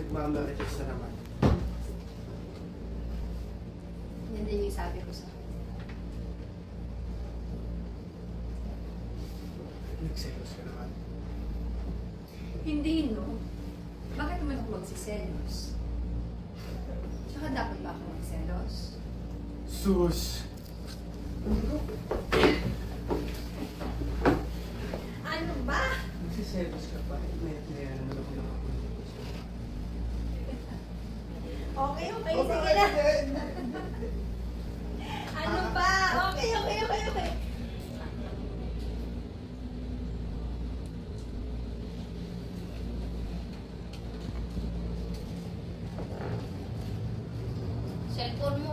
nagmamarites na naman. Yan din yung sabi ko sa Nagselos ka naman. hindi, no? Bakit naman ako magsiselos? Tsaka dapat ba ako magselos? Sus! Ano ba? Nagsiselos ka pa. May naman ako nakapunta sa Okay, sige na. Ano ba? Okay. Cellphone mo.